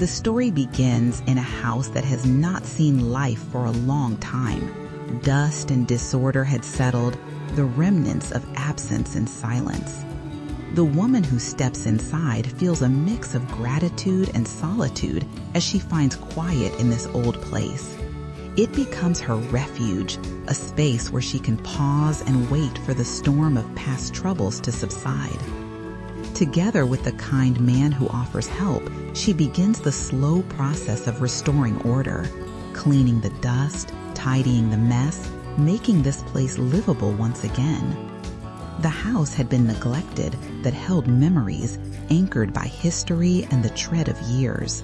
The story begins in a house that has not seen life for a long time. Dust and disorder had settled, the remnants of absence and silence. The woman who steps inside feels a mix of gratitude and solitude as she finds quiet in this old place. It becomes her refuge, a space where she can pause and wait for the storm of past troubles to subside. Together with the kind man who offers help, she begins the slow process of restoring order, cleaning the dust, tidying the mess, making this place livable once again. The house had been neglected that held memories anchored by history and the tread of years.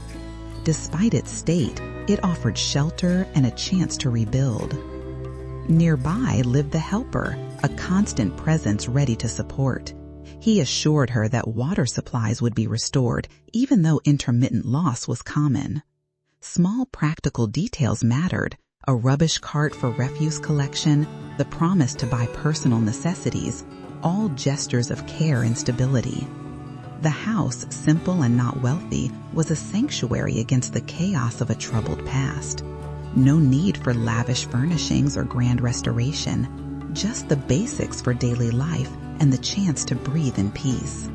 Despite its state, it offered shelter and a chance to rebuild. Nearby lived the helper, a constant presence ready to support. He assured her that water supplies would be restored, even though intermittent loss was common. Small practical details mattered: a rubbish cart for refuse collection, the promise to buy personal necessities, all gestures of care and stability. The house, simple and not wealthy, was a sanctuary against the chaos of a troubled past. No need for lavish furnishings or grand restoration, just the basics for daily life and the chance to breathe in peace.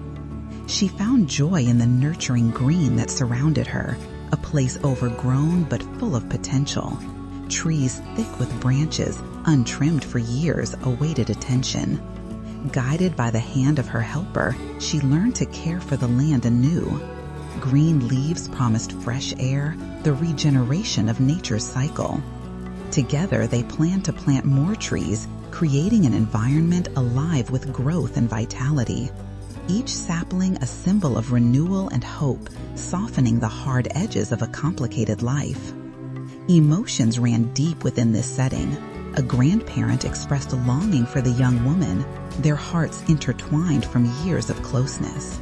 She found joy in the nurturing green that surrounded her, a place overgrown but full of potential. Trees thick with branches, untrimmed for years, awaited attention. Guided by the hand of her helper, she learned to care for the land anew. Green leaves promised fresh air, the regeneration of nature's cycle. Together, they planned to plant more trees, creating an environment alive with growth and vitality. Each sapling a symbol of renewal and hope, softening the hard edges of a complicated life. Emotions ran deep within this setting. A grandparent expressed a longing for the young woman, their hearts intertwined from years of closeness.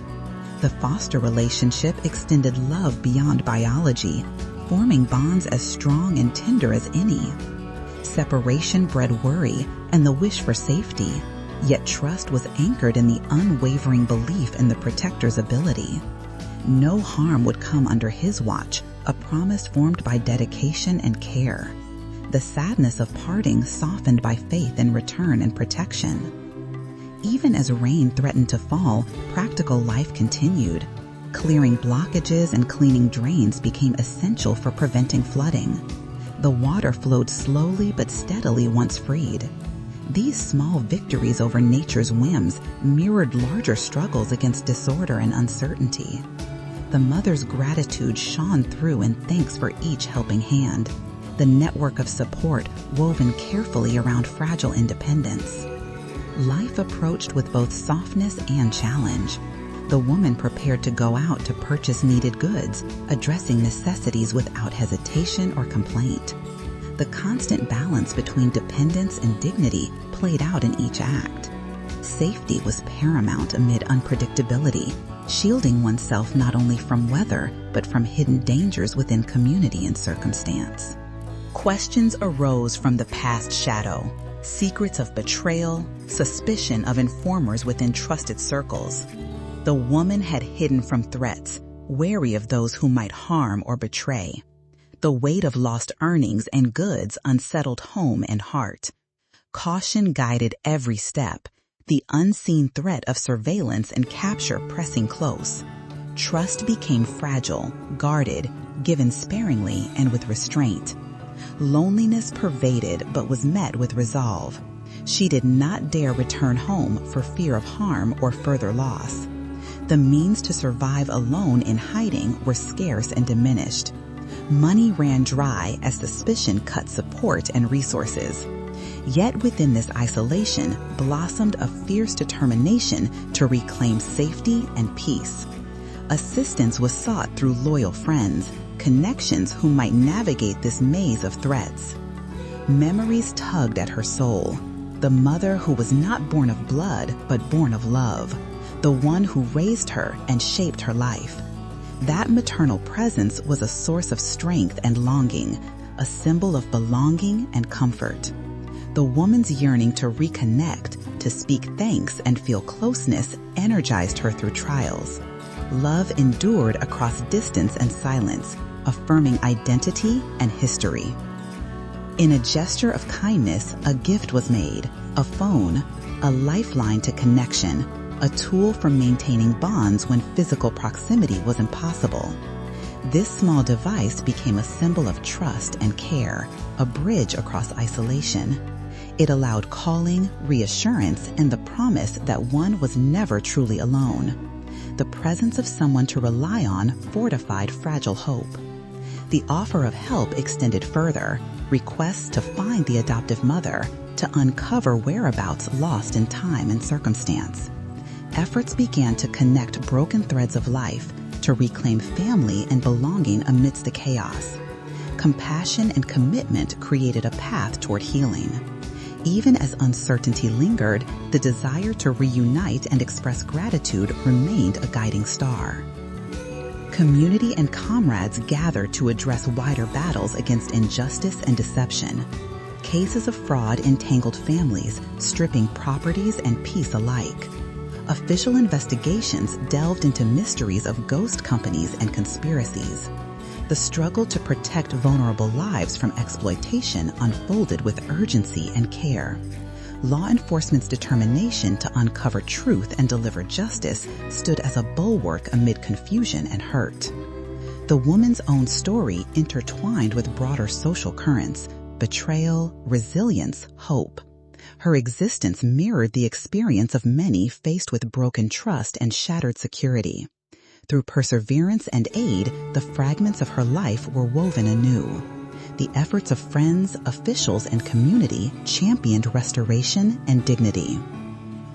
The foster relationship extended love beyond biology, forming bonds as strong and tender as any. Separation bred worry and the wish for safety, yet trust was anchored in the unwavering belief in the protector's ability. No harm would come under his watch, a promise formed by dedication and care. The sadness of parting softened by faith in return and protection. Even as rain threatened to fall, practical life continued. Clearing blockages and cleaning drains became essential for preventing flooding. The water flowed slowly but steadily once freed. These small victories over nature's whims mirrored larger struggles against disorder and uncertainty. The mother's gratitude shone through in thanks for each helping hand, the network of support woven carefully around fragile independence. Life approached with both softness and challenge. The woman prepared to go out to purchase needed goods, addressing necessities without hesitation or complaint. The constant balance between dependence and dignity played out in each act. Safety was paramount amid unpredictability, shielding oneself not only from weather, but from hidden dangers within community and circumstance. Questions arose from the past shadow, secrets of betrayal, suspicion of informers within trusted circles. The woman had hidden from threats, wary of those who might harm or betray. The weight of lost earnings and goods unsettled home and heart. Caution guided every step, the unseen threat of surveillance and capture pressing close. Trust became fragile, guarded, given sparingly and with restraint. Loneliness pervaded but was met with resolve. She did not dare return home for fear of harm or further loss. The means to survive alone in hiding were scarce and diminished. Money ran dry as suspicion cut support and resources. Yet within this isolation blossomed a fierce determination to reclaim safety and peace. Assistance was sought through loyal friends, connections who might navigate this maze of threats. Memories tugged at her soul. The mother who was not born of blood but born of love. The one who raised her and shaped her life. That maternal presence was a source of strength and longing, a symbol of belonging and comfort. The woman's yearning to reconnect, to speak thanks and feel closeness energized her through trials. love endured across distance and silence, affirming identity and history. In a gesture of kindness, a gift was made, a phone, a lifeline to connection, a tool for maintaining bonds when physical proximity was impossible. This small device became a symbol of trust and care, a bridge across isolation. It allowed calling, reassurance, and the promise that one was never truly alone. The presence of someone to rely on fortified fragile hope. The offer of help extended further, requests to find the adoptive mother, to uncover whereabouts lost in time and circumstance. Efforts began to connect broken threads of life, to reclaim family and belonging amidst the chaos. Compassion and commitment created a path toward healing. Even as uncertainty lingered, the desire to reunite and express gratitude remained a guiding star. Community and comrades gathered to address wider battles against injustice and deception. Cases of fraud entangled families, stripping properties and peace alike. Official investigations delved into mysteries of ghost companies and conspiracies. The struggle to protect vulnerable lives from exploitation unfolded with urgency and care. Law enforcement's determination to uncover truth and deliver justice stood as a bulwark amid confusion and hurt. The woman's own story intertwined with broader social currents: betrayal, resilience, hope. Her existence mirrored the experience of many faced with broken trust and shattered security. Through perseverance and aid, the fragments of her life were woven anew. The efforts of friends, officials, and community championed restoration and dignity.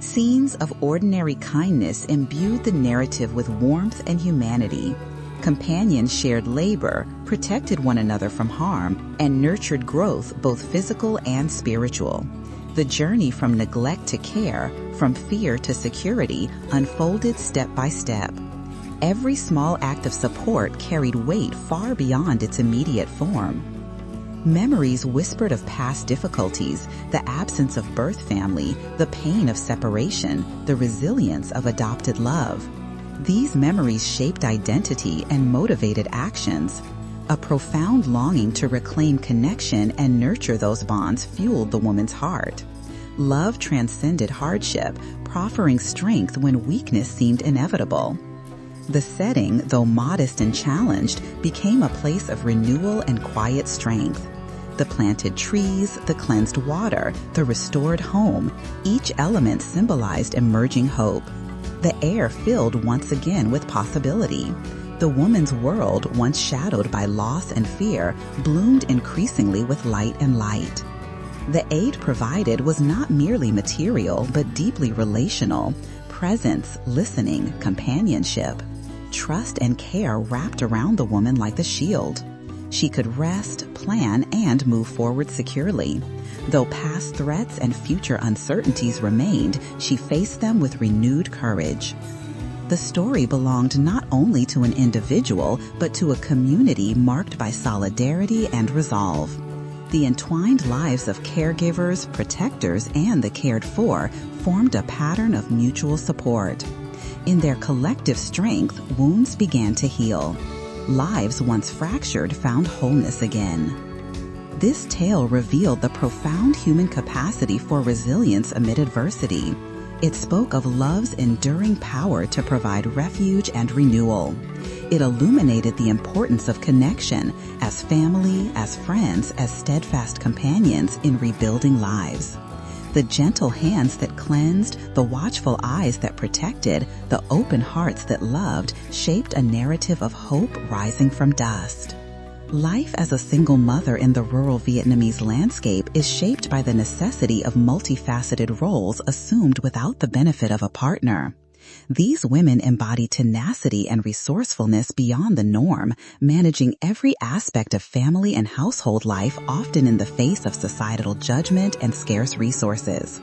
Scenes of ordinary kindness imbued the narrative with warmth and humanity. Companions shared labor, protected one another from harm, and nurtured growth, both physical and spiritual. The journey from neglect to care, from fear to security, unfolded step by step. Every small act of support carried weight far beyond its immediate form. Memories whispered of past difficulties, the absence of birth family, the pain of separation, the resilience of adopted love. These memories shaped identity and motivated actions. A profound longing to reclaim connection and nurture those bonds fueled the woman's heart. Love transcended hardship, proffering strength when weakness seemed inevitable. The setting, though modest and challenged, became a place of renewal and quiet strength. The planted trees, the cleansed water, the restored home, each element symbolized emerging hope. The air filled once again with possibility. The woman's world, once shadowed by loss and fear, bloomed increasingly with light and light. The aid provided was not merely material, but deeply relational. Presence, listening, companionship. Trust and care wrapped around the woman like a shield. She could rest, plan, and move forward securely. Though past threats and future uncertainties remained, she faced them with renewed courage. The story belonged not only to an individual, but to a community marked by solidarity and resolve. The entwined lives of caregivers, protectors, and the cared for formed a pattern of mutual support. In their collective strength, wounds began to heal. Lives once fractured found wholeness again. This tale revealed the profound human capacity for resilience amid adversity. It spoke of love's enduring power to provide refuge and renewal. It illuminated the importance of connection as family, as friends, as steadfast companions in rebuilding lives. The gentle hands that cleansed, the watchful eyes that protected, the open hearts that loved, shaped a narrative of hope rising from dust. Life as a single mother in the rural Vietnamese landscape is shaped by the necessity of multifaceted roles assumed without the benefit of a partner. These women embody tenacity and resourcefulness beyond the norm, managing every aspect of family and household life, often in the face of societal judgment and scarce resources.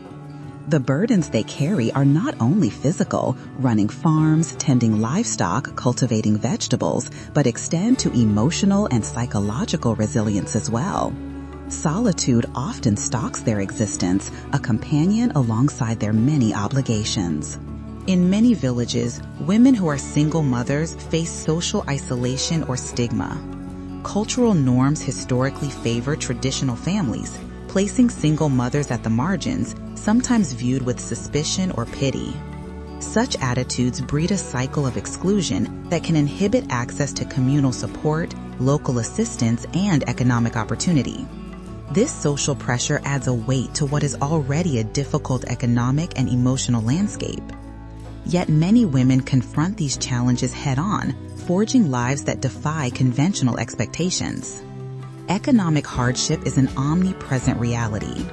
The burdens they carry are not only physical, running farms, tending livestock, cultivating vegetables, but extend to emotional and psychological resilience as well. Solitude often stalks their existence, a companion alongside their many obligations. In many villages, women who are single mothers face social isolation or stigma. Cultural norms historically favor traditional families, placing single mothers at the margins, sometimes viewed with suspicion or pity. Such attitudes breed a cycle of exclusion that can inhibit access to communal support, local assistance, and economic opportunity. This social pressure adds a weight to what is already a difficult economic and emotional landscape. Yet many women confront these challenges head-on, forging lives that defy conventional expectations. Economic hardship is an omnipresent reality.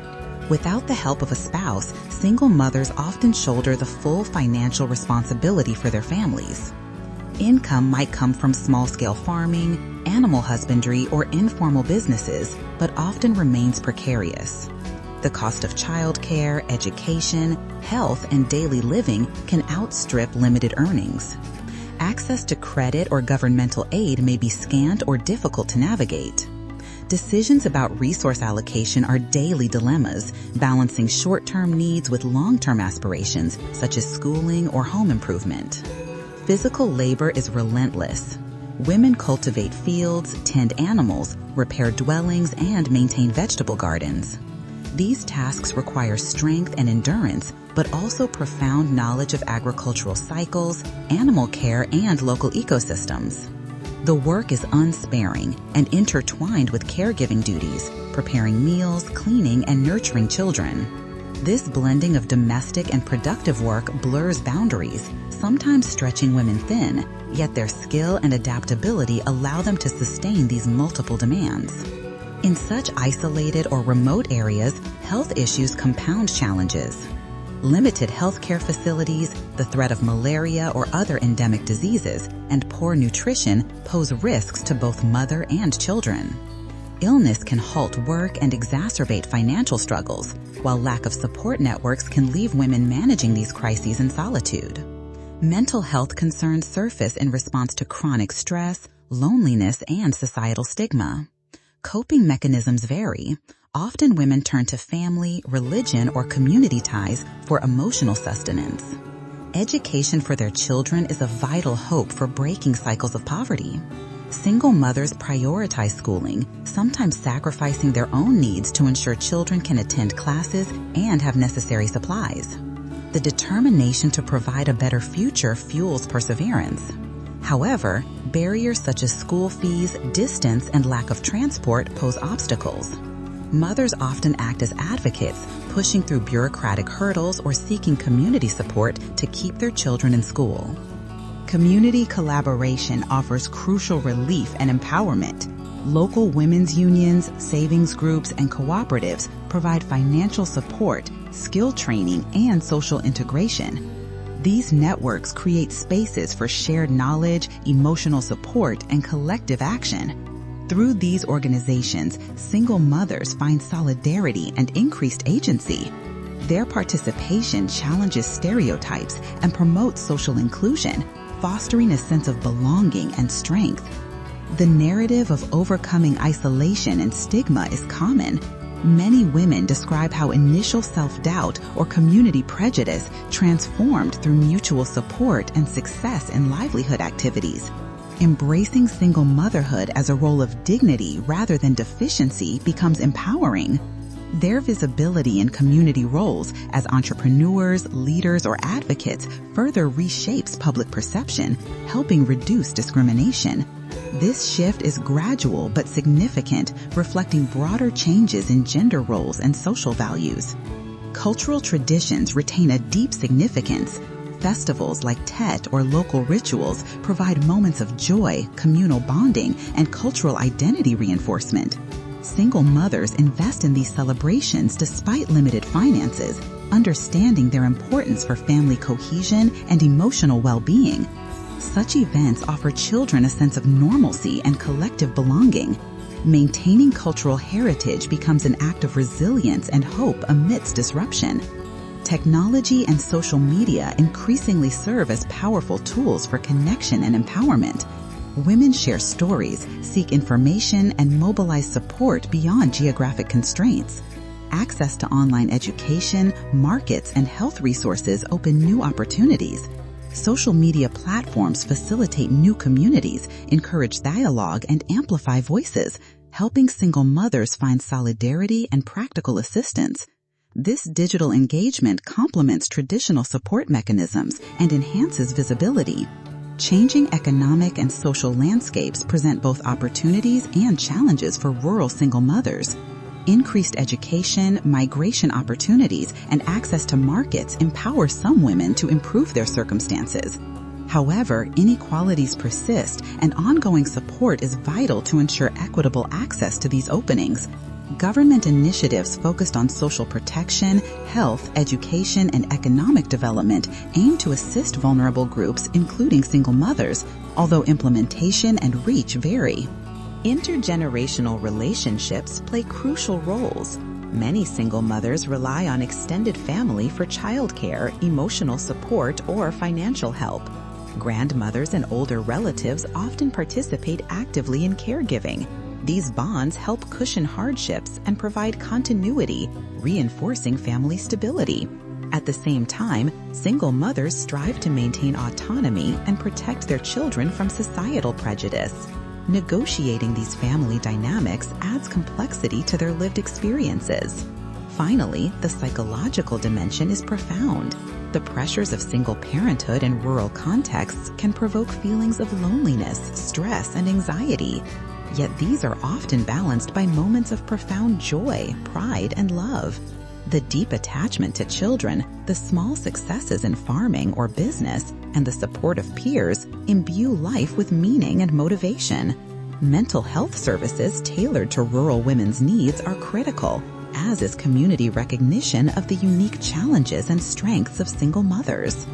Without the help of a spouse, single mothers often shoulder the full financial responsibility for their families. Income might come from small-scale farming, animal husbandry, or informal businesses, but often remains precarious. The cost of childcare, education, health, and daily living can outstrip limited earnings. Access to credit or governmental aid may be scant or difficult to navigate. Decisions about resource allocation are daily dilemmas, balancing short-term needs with long-term aspirations, such as schooling or home improvement. Physical labor is relentless. Women cultivate fields, tend animals, repair dwellings, and maintain vegetable gardens. These tasks require strength and endurance, but also profound knowledge of agricultural cycles, animal care, and local ecosystems. The work is unsparing and intertwined with caregiving duties, preparing meals, cleaning, and nurturing children. This blending of domestic and productive work blurs boundaries, sometimes stretching women thin, yet their skill and adaptability allow them to sustain these multiple demands. In such isolated or remote areas, health issues compound challenges. Limited healthcare facilities, the threat of malaria or other endemic diseases, and poor nutrition pose risks to both mother and children. Illness can halt work and exacerbate financial struggles, while lack of support networks can leave women managing these crises in solitude. Mental health concerns surface in response to chronic stress, loneliness, and societal stigma. Coping mechanisms vary. Often women turn to family, religion, or community ties for emotional sustenance. Education for their children is a vital hope for breaking cycles of poverty. Single mothers prioritize schooling, sometimes sacrificing their own needs to ensure children can attend classes and have necessary supplies. The determination to provide a better future fuels perseverance. However, barriers such as school fees, distance, and lack of transport pose obstacles. Mothers often act as advocates, pushing through bureaucratic hurdles or seeking community support to keep their children in school. Community collaboration offers crucial relief and empowerment. Local women's unions, savings groups, and cooperatives provide financial support, skill training, and social integration. These networks create spaces for shared knowledge, emotional support, and collective action. Through these organizations, single mothers find solidarity and increased agency. Their participation challenges stereotypes and promotes social inclusion, fostering a sense of belonging and strength. The narrative of overcoming isolation and stigma is common. Many women describe how initial self-doubt or community prejudice transformed through mutual support and success in livelihood activities. Embracing single motherhood as a role of dignity rather than deficiency becomes empowering. Their visibility in community roles as entrepreneurs, leaders, or advocates further reshapes public perception, helping reduce discrimination. This shift is gradual but significant, reflecting broader changes in gender roles and social values. Cultural traditions retain a deep significance. Festivals like Tet or local rituals provide moments of joy, communal bonding, and cultural identity reinforcement. Single mothers invest in these celebrations despite limited finances, understanding their importance for family cohesion and emotional well-being. Such events offer children a sense of normalcy and collective belonging. Maintaining cultural heritage becomes an act of resilience and hope amidst disruption. Technology and social media increasingly serve as powerful tools for connection and empowerment. Women share stories, seek information, and mobilize support beyond geographic constraints. Access to online education, markets, and health resources open new opportunities. Social media platforms facilitate new communities, encourage dialogue, and amplify voices, helping single mothers find solidarity and practical assistance. This digital engagement complements traditional support mechanisms and enhances visibility. Changing economic and social landscapes present both opportunities and challenges for rural single mothers. Increased education, migration opportunities, and access to markets empower some women to improve their circumstances. However, inequalities persist, and ongoing support is vital to ensure equitable access to these openings. Government initiatives focused on social protection, health, education, and economic development aim to assist vulnerable groups, including single mothers, although implementation and reach vary. Intergenerational relationships play crucial roles. Many single mothers rely on extended family for childcare, emotional support, or financial help. Grandmothers and older relatives often participate actively in caregiving. These bonds help cushion hardships and provide continuity, reinforcing family stability. At the same time, single mothers strive to maintain autonomy and protect their children from societal prejudice. Negotiating these family dynamics adds complexity to their lived experiences. Finally, the psychological dimension is profound. The pressures of single parenthood in rural contexts can provoke feelings of loneliness, stress, and anxiety. Yet these are often balanced by moments of profound joy, pride, and love. The deep attachment to children, the small successes in farming or business, and the support of peers imbue life with meaning and motivation. Mental health services tailored to rural women's needs are critical, as is community recognition of the unique challenges and strengths of single mothers.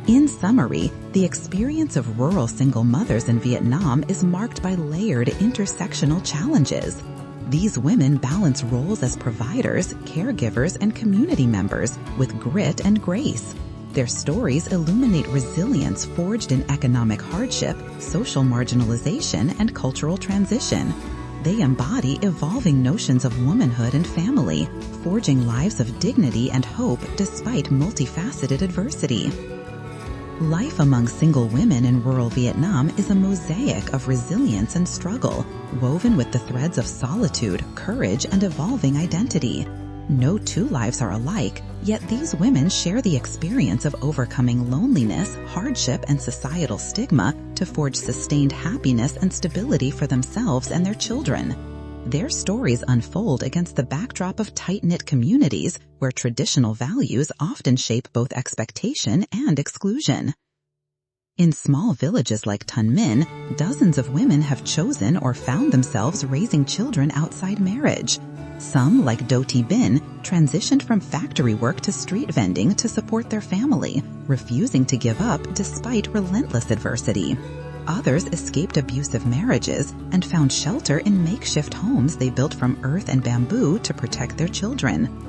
In summary, the experience of rural single mothers in Vietnam is marked by layered intersectional challenges. These women balance roles as providers, caregivers, and community members with grit and grace. Their stories illuminate resilience forged in economic hardship, social marginalization, and cultural transition. They embody evolving notions of womanhood and family, forging lives of dignity and hope despite multifaceted adversity. Life among single women in rural Vietnam is a mosaic of resilience and struggle, woven with the threads of solitude, courage, and evolving identity. No two lives are alike, yet these women share the experience of overcoming loneliness, hardship, and societal stigma to forge sustained happiness and stability for themselves and their children. Their stories unfold against the backdrop of tight-knit communities where traditional values often shape both expectation and exclusion. In small villages like Tân Minh, dozens of women have chosen or found themselves raising children outside marriage. Some, like Do Thi Binh, transitioned from factory work to street vending to support their family, refusing to give up despite relentless adversity. Others escaped abusive marriages and found shelter in makeshift homes they built from earth and bamboo to protect their children.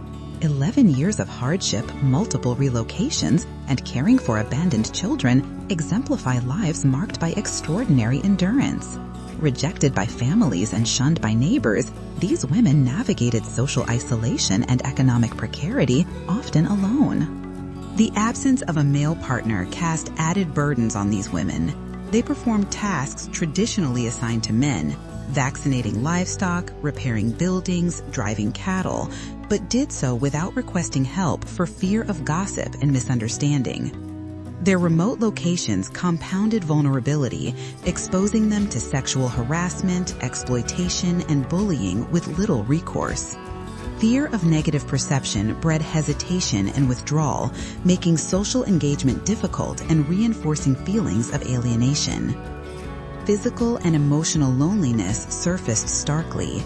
11 years of hardship, multiple relocations, and caring for abandoned children exemplify lives marked by extraordinary endurance. Rejected by families and shunned by neighbors, these women navigated social isolation and economic precarity, often alone. The absence of a male partner cast added burdens on these women. They performed tasks traditionally assigned to men, vaccinating livestock, repairing buildings, driving cattle, but did so without requesting help for fear of gossip and misunderstanding. Their remote locations compounded vulnerability, exposing them to sexual harassment, exploitation, and bullying with little recourse. Fear of negative perception bred hesitation and withdrawal, making social engagement difficult and reinforcing feelings of alienation. Physical and emotional loneliness surfaced starkly.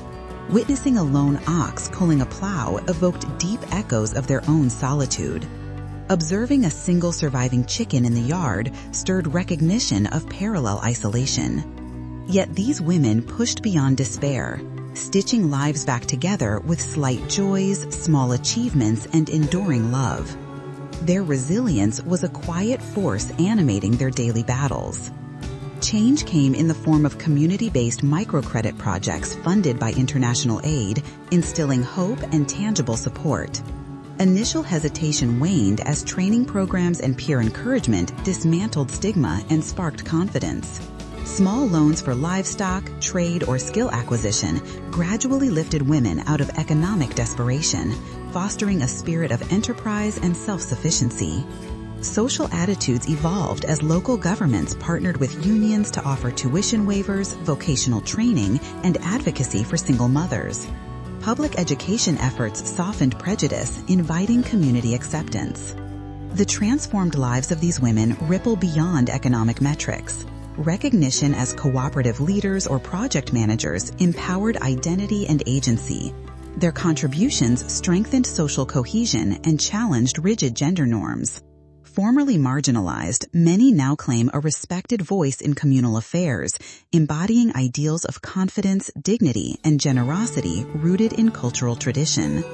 Witnessing a lone ox pulling a plow evoked deep echoes of their own solitude. Observing a single surviving chicken in the yard stirred recognition of parallel isolation. Yet these women pushed beyond despair, stitching lives back together with slight joys, small achievements, and enduring love. Their resilience was a quiet force animating their daily battles. Change came in the form of community-based microcredit projects funded by international aid, instilling hope and tangible support. Initial hesitation waned as training programs and peer encouragement dismantled stigma and sparked confidence. Small loans for livestock, trade, or skill acquisition gradually lifted women out of economic desperation, fostering a spirit of enterprise and self-sufficiency. Social attitudes evolved as local governments partnered with unions to offer tuition waivers, vocational training, and advocacy for single mothers. Public education efforts softened prejudice, inviting community acceptance. The transformed lives of these women ripple beyond economic metrics. Recognition as cooperative leaders or project managers empowered identity and agency. Their contributions strengthened social cohesion and challenged rigid gender norms. Formerly marginalized, many now claim a respected voice in communal affairs, embodying ideals of confidence, dignity, and generosity rooted in cultural tradition.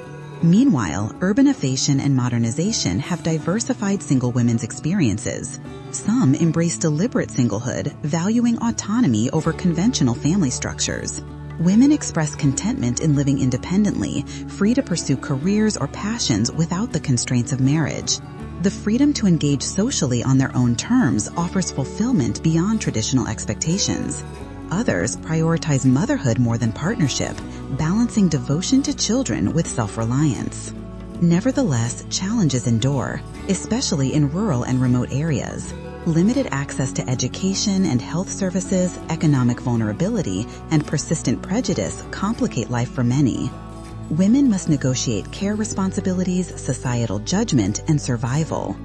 Meanwhile, urbanization and modernization have diversified single women's experiences. Some embrace deliberate singlehood, valuing autonomy over conventional family structures. Women express contentment in living independently, free to pursue careers or passions without the constraints of marriage. The freedom to engage socially on their own terms offers fulfillment beyond traditional expectations. Others prioritize motherhood more than partnership, balancing devotion to children with self-reliance. Nevertheless, challenges endure, especially in rural and remote areas. Limited access to education and health services, economic vulnerability, and persistent prejudice complicate life for many. Women must negotiate care responsibilities, societal judgment, and survival.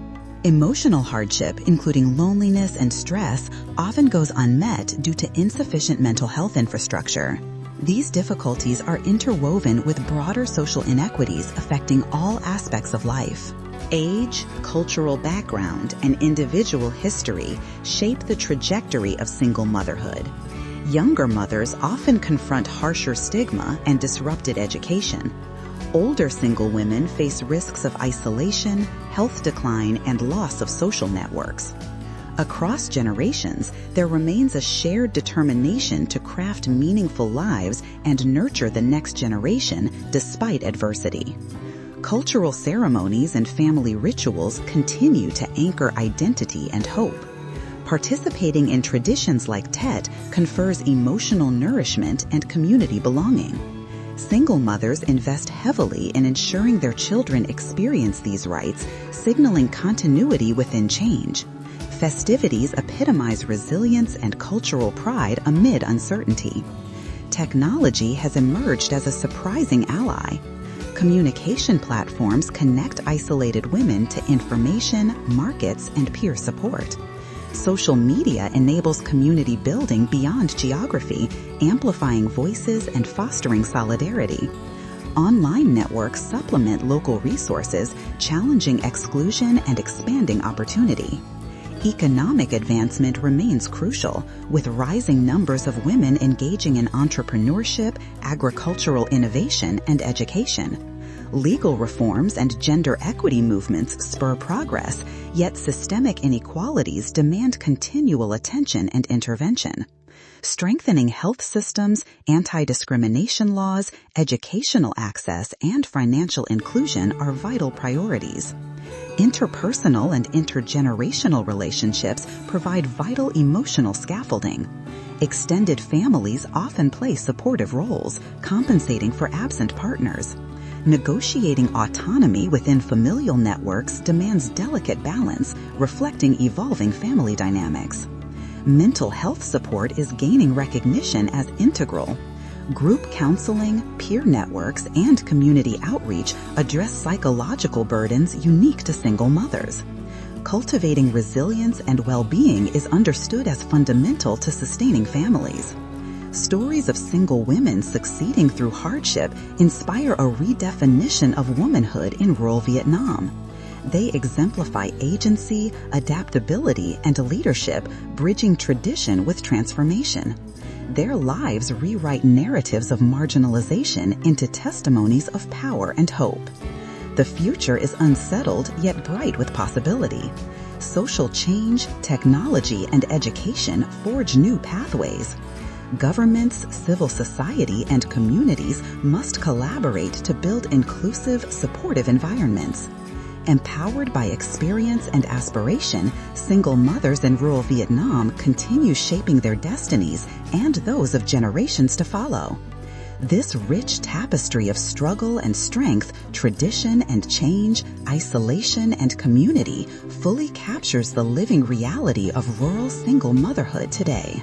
Emotional hardship, including loneliness and stress, often goes unmet due to insufficient mental health infrastructure. These difficulties are interwoven with broader social inequities affecting all aspects of life. Age, cultural background, and individual history shape the trajectory of single motherhood. Younger mothers often confront harsher stigma and disrupted education. Older single women face risks of isolation, health decline, and loss of social networks. Across generations, there remains a shared determination to craft meaningful lives and nurture the next generation despite adversity. Cultural ceremonies and family rituals continue to anchor identity and hope. Participating in traditions like Tet confers emotional nourishment and community belonging. Single mothers invest heavily in ensuring their children experience these rites, signaling continuity within change. Festivities epitomize resilience and cultural pride amid uncertainty. Technology has emerged as a surprising ally. Communication platforms connect isolated women to information, markets, and peer support. Social media enables community building beyond geography, amplifying voices and fostering solidarity. Online networks supplement local resources, challenging exclusion and expanding opportunity. Economic advancement remains crucial, with rising numbers of women engaging in entrepreneurship, agricultural innovation, and education. Legal reforms and gender equity movements spur progress, yet systemic inequalities demand continual attention and intervention. Strengthening health systems, anti-discrimination laws, educational access, and financial inclusion are vital priorities. Interpersonal and intergenerational relationships provide vital emotional scaffolding. Extended families often play supportive roles, compensating for absent partners. Negotiating autonomy within familial networks demands delicate balance, reflecting evolving family dynamics. Mental health support is gaining recognition as integral. Group counseling, peer networks, and community outreach address psychological burdens unique to single mothers. Cultivating resilience and well-being is understood as fundamental to sustaining families. Stories of single women succeeding through hardship inspire a redefinition of womanhood in rural Vietnam. They exemplify agency, adaptability, and leadership, bridging tradition with transformation. Their lives rewrite narratives of marginalization into testimonies of power and hope. The future is unsettled yet bright with possibility. social change, technology, and education forge new pathways. Governments, civil society, and communities must collaborate to build inclusive, supportive environments. Empowered by experience and aspiration, single mothers in rural Vietnam continue shaping their destinies and those of generations to follow. This rich tapestry of struggle and strength, tradition and change, isolation and community fully captures the living reality of rural single motherhood today.